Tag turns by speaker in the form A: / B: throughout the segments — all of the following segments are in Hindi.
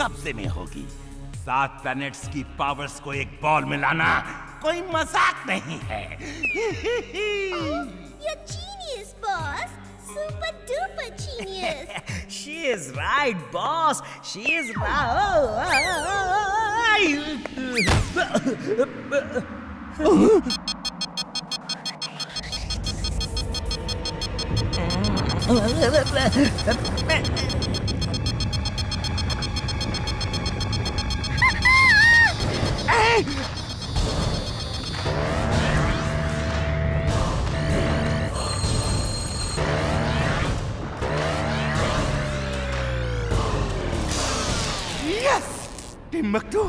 A: कब्जे में होगी। 7 प्लैनेट्स की पावर्स को एक बॉल में लाना कोई मजाक नहीं है।
B: You're genius, boss. Super duper genius.
C: She is right, boss. She is
A: yes Timbuktu,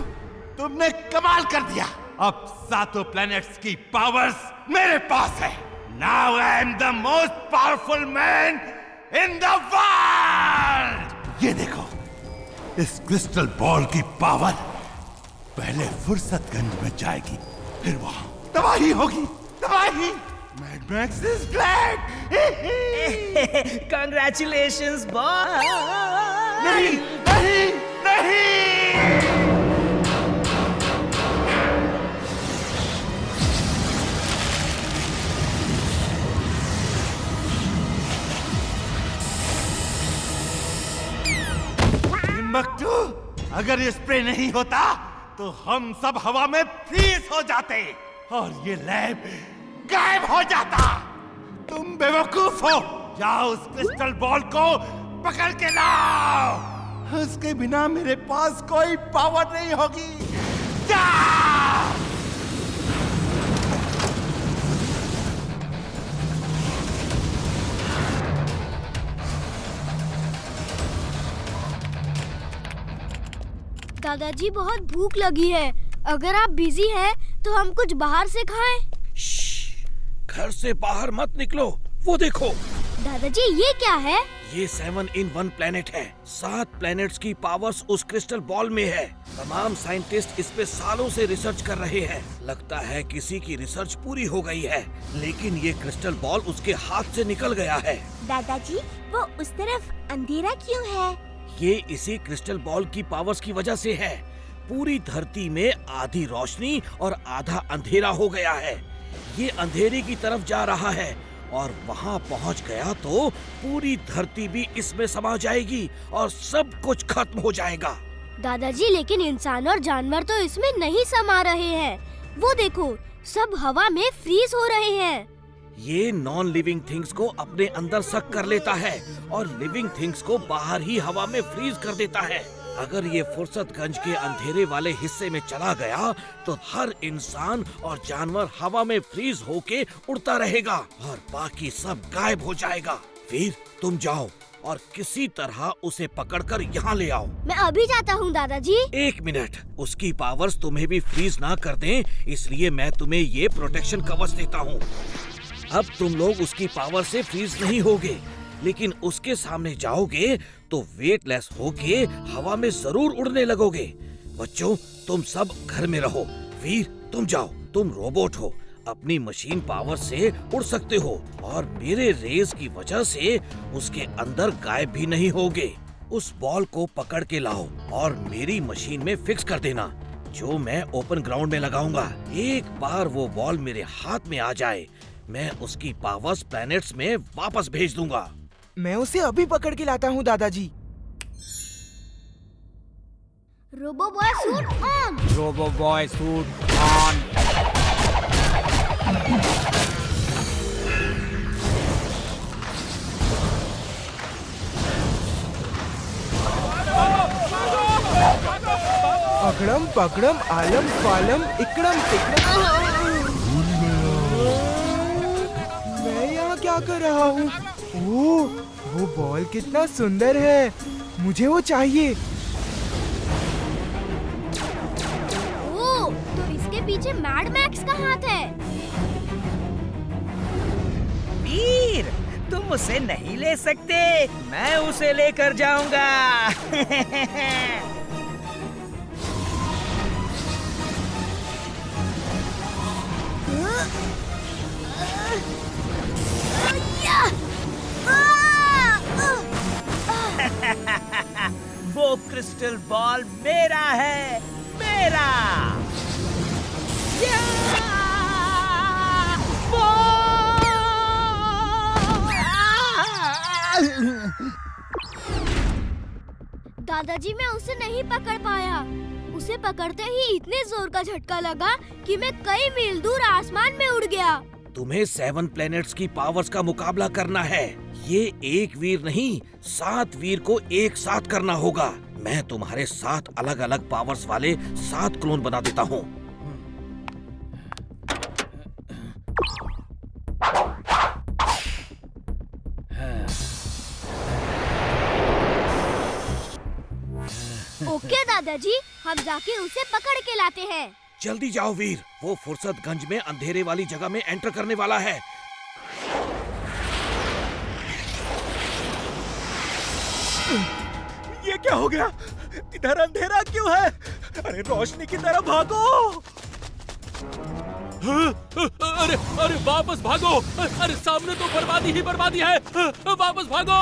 A: तुमने कमाल कर दिया। अब 7 प्लैनेट्स की पावर्स मेरे पास है। Now I am the most powerful man in the world. ये देखो, इस क्रिस्टल बॉल की पावर पहले फुर्सतगंज में जाएगी, फिर वहां तबाही होगी, तबाही। Mad max is glad.
C: Congratulations, boss.
A: नहीं नहीं नहीं। टिम्बक्टू, अगर ये स्प्रे नहीं होता तो हम सब हवा में फ्रीज हो जाते और ये लैब गायब हो जाता। तुम बेवकूफ हो। जाओ उस क्रिस्टल बॉल को पकड़ के लाओ। उसके बिना मेरे पास कोई पावर नहीं होगी। जाओ।
B: दादाजी, बहुत भूख लगी है। अगर आप बिजी हैं तो हम कुछ बाहर से खाएं।
D: घर से बाहर मत निकलो। वो देखो।
B: दादाजी, ये क्या है?
D: ये 7 in 1 प्लेनेट है। 7 प्लेनेट्स की पावर्स उस क्रिस्टल बॉल में है। तमाम साइंटिस्ट इस पे सालों से रिसर्च कर रहे हैं। लगता है किसी की रिसर्च पूरी हो गई है, लेकिन ये क्रिस्टल बॉल उसके हाथ से निकल गया है।
B: दादाजी, वो उस तरफ अंधेरा क्यों है?
D: ये इसी क्रिस्टल बॉल की पावर्स की वजह से है। पूरी धरती में आधी रोशनी और आधा अंधेरा हो गया है। ये अंधेरे की तरफ जा रहा है और वहाँ पहुँच गया तो पूरी धरती भी इसमें समा जाएगी और सब कुछ खत्म हो जाएगा।
B: दादाजी, लेकिन इंसान और जानवर तो इसमें नहीं समा रहे हैं। वो देखो, सब हवा में फ्रीज हो रहे हैं।
D: ये नॉन लिविंग थिंग्स को अपने अंदर सक कर लेता है और लिविंग थिंग्स को बाहर ही हवा में फ्रीज कर देता है। अगर ये फुर्सतगंज के अंधेरे वाले हिस्से में चला गया तो हर इंसान और जानवर हवा में फ्रीज होके उड़ता रहेगा और बाकी सब गायब हो जाएगा। फिर तुम जाओ और किसी तरह उसे पकड़कर यहाँ ले आओ।
B: मैं अभी जाता हूँ दादाजी।
D: 1 मिनट, उसकी पावर्स तुम्हें भी फ्रीज ना कर दें, इसलिए मैं तुम्हें ये प्रोटेक्शन कवच देता हूँ। अब तुम लोग उसकी पावर से फ्रीज नहीं होगे, लेकिन उसके सामने जाओगे तो वेटलेस होके हवा में जरूर उड़ने लगोगे। बच्चों, तुम सब घर में रहो। वीर, तुम जाओ, तुम रोबोट हो, अपनी मशीन पावर से उड़ सकते हो और मेरे रेज की वजह से उसके अंदर गायब भी नहीं होगे। उस बॉल को पकड़ के लाओ और मेरी मशीन में फिक्स कर देना, जो मैं ओपन ग्राउंड में लगाऊंगा। एक बार वो बॉल मेरे हाथ में आ जाए, मैं उसकी पावर्स प्लैनेट्स में वापस भेज दूंगा।
E: मैं उसे अभी पकड़ के लाता हूँ दादाजी।
B: Robo boy suit on.
C: Robo boy suit on.
E: अकड़म पकड़म आलम फालम इकड़म तिकड़म। मैं यहाँ क्या कर रहा हूँ? ओह, वो बॉल कितना सुंदर है, मुझे वो चाहिए।
B: ओह, तो इसके पीछे मैड मैक्स का हाथ है।
C: वीर, तुम उसे नहीं ले सकते, मैं उसे लेकर जाऊंगा। वो क्रिस्टल बॉल बॉल मेरा है, मेरा।
B: दादाजी मैं उसे नहीं पकड़ पाया। उसे पकड़ते ही इतने जोर का झटका लगा कि मैं कई मील दूर आसमान में उड़ गया।
D: तुम्हें 7 प्लैनेट्स की पावर्स का मुकाबला करना है। ये एक वीर नहीं, 7 वीर को एक साथ करना होगा। मैं तुम्हारे 7 अलग अलग पावर्स वाले 7 क्लोन बना देता हूँ।
B: ओके दादाजी, हम जाके उसे पकड़ के लाते हैं।
D: जल्दी जाओ वीर, वो फुर्सतगंज में अंधेरे वाली जगह में एंटर करने वाला है।
F: ये क्या हो गया? इधर अंधेरा क्यों है? अरे रोशनी की तरफ भागो!
G: अरे अरे वापस भागो! अरे सामने तो बर्बादी ही बर्बादी है। वापस भागो!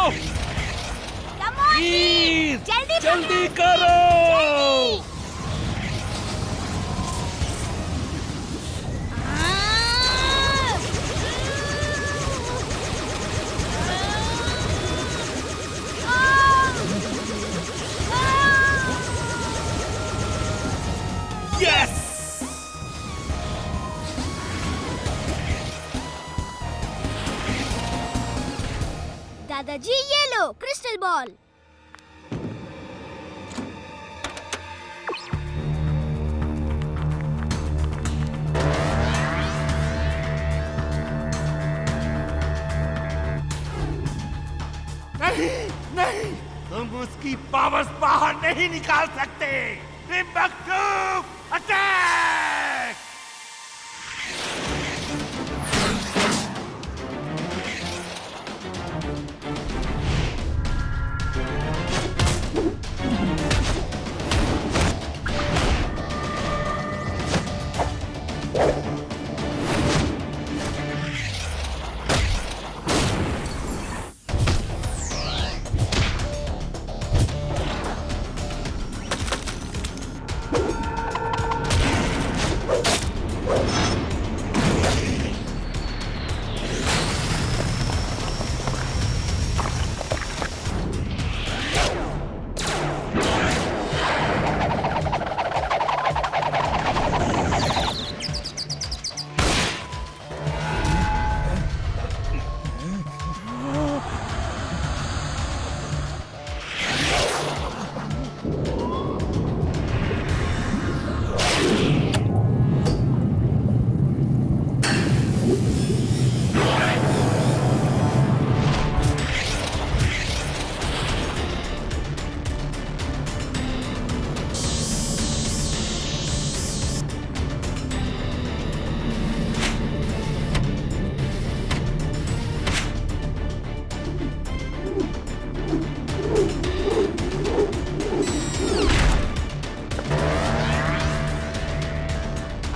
D: वीर,
B: जल्दी
D: जल्दी करो!
A: यस!
B: दादाजी ये लो क्रिस्टल बॉल।
A: नहीं नहीं, तुम उसकी पावर्स बाहर नहीं निकाल सकते। Timbuktu attack!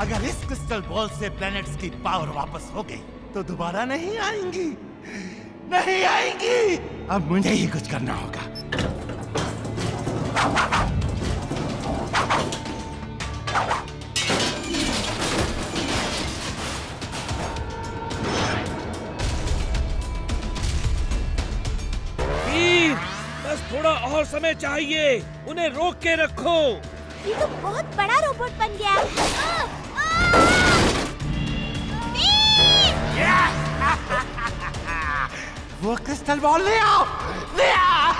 A: अगर इस क्रिस्टल बॉल से प्लैनेट्स की पावर वापस हो गई तो दोबारा नहीं आएंगी, नहीं आएंगी। अब मुझे ही कुछ करना होगा।
D: वीर, बस थोड़ा और समय चाहिए। उन्हें रोक के रखो।
B: ये तो बहुत बड़ा रोबोट बन गया।
A: वो क्रिस्टल बॉल ले आओ, ले आओ।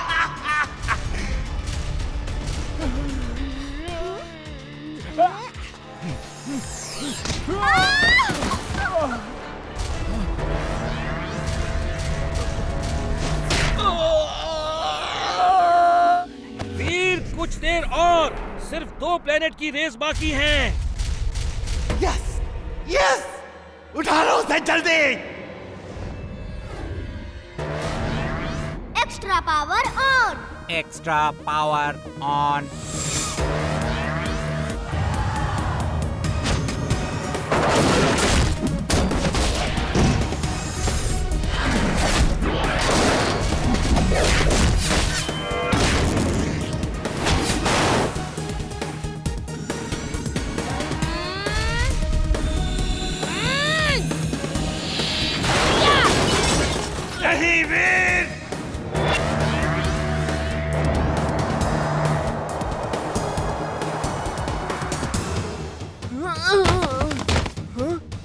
D: वीर, कुछ देर और, सिर्फ 2 प्लेनेट की रेस बाकी है।
A: यस, यस, उठा लो उसे जल्दी।
B: Extra power on.
C: Extra power on.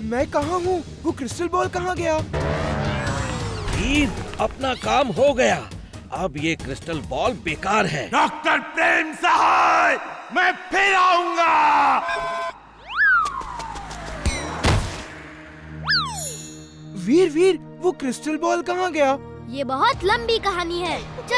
E: मैं कहाँ हूँ? वो क्रिस्टल बॉल कहाँ गया?
D: वीर, अपना काम हो गया। अब ये क्रिस्टल बॉल बेकार है।
A: डॉक्टर प्रेम सहाय, मैं फिर आऊंगा।
E: वीर वीर, वो क्रिस्टल बॉल कहाँ गया?
B: ये बहुत लंबी कहानी है। चल